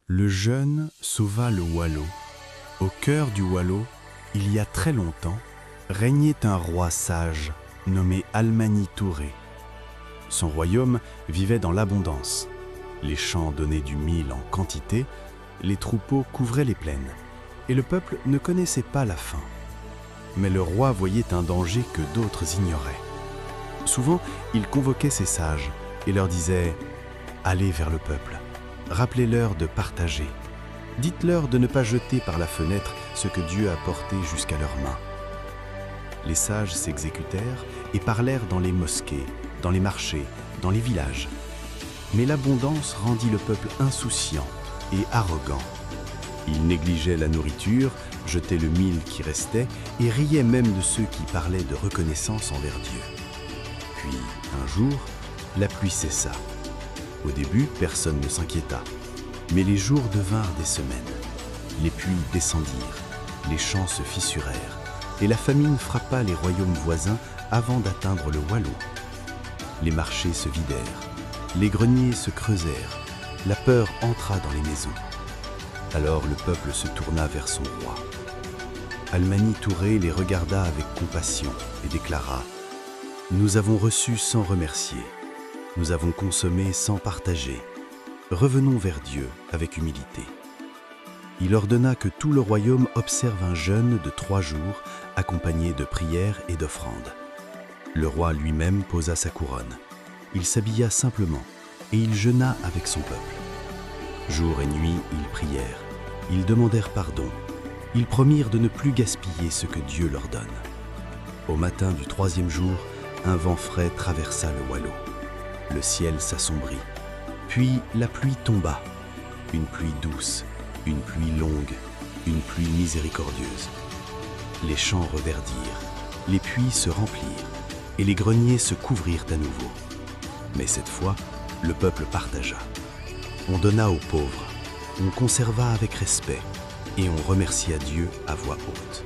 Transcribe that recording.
Le jeune sauva le Waalo. Au cœur du Waalo, il y a très longtemps, régnait un roi sage nommé Almani Touré. Son royaume vivait dans l'abondance. Les champs donnaient du mil en quantité, les troupeaux couvraient les plaines, et le peuple ne connaissait pas la faim. Mais le roi voyait un danger que d'autres ignoraient. Souvent, il convoquait ses sages et leur disait « Allez vers le peuple, rappelez-leur de partager. Dites-leur de ne pas jeter par la fenêtre ce que Dieu a porté jusqu'à leurs mains. » Les sages s'exécutèrent et parlèrent dans les mosquées, dans les marchés, dans les villages. Mais l'abondance rendit le peuple insouciant et arrogant. Il négligeait la nourriture, jetait le mil qui restait et riait même de ceux qui parlaient de reconnaissance envers Dieu. Puis, un jour, la pluie cessa. Au début, personne ne s'inquiéta. Mais les jours devinrent des semaines. Les pluies descendirent, les champs se fissurèrent, et la famine frappa les royaumes voisins avant d'atteindre le Waalo. Les marchés se vidèrent, les greniers se creusèrent, la peur entra dans les maisons. Alors le peuple se tourna vers son roi. Almani Touré les regarda avec compassion et déclara « Nous avons reçu sans remercier, nous avons consommé sans partager. Revenons vers Dieu avec humilité. » Il ordonna que tout le royaume observe un jeûne de 3 jours accompagné de prières et d'offrandes. Le roi lui-même posa sa couronne. Il s'habilla simplement et il jeûna avec son peuple. Jour et nuit, ils prièrent, ils demandèrent pardon, ils promirent de ne plus gaspiller ce que Dieu leur donne. Au matin du 3e jour, un vent frais traversa le Waalo. Le ciel s'assombrit, puis la pluie tomba, une pluie douce, une pluie longue, une pluie miséricordieuse. Les champs reverdirent, les puits se remplirent, et les greniers se couvrirent à nouveau. Mais cette fois, le peuple partagea. On donna aux pauvres, on conserva avec respect, et on remercia Dieu à voix haute.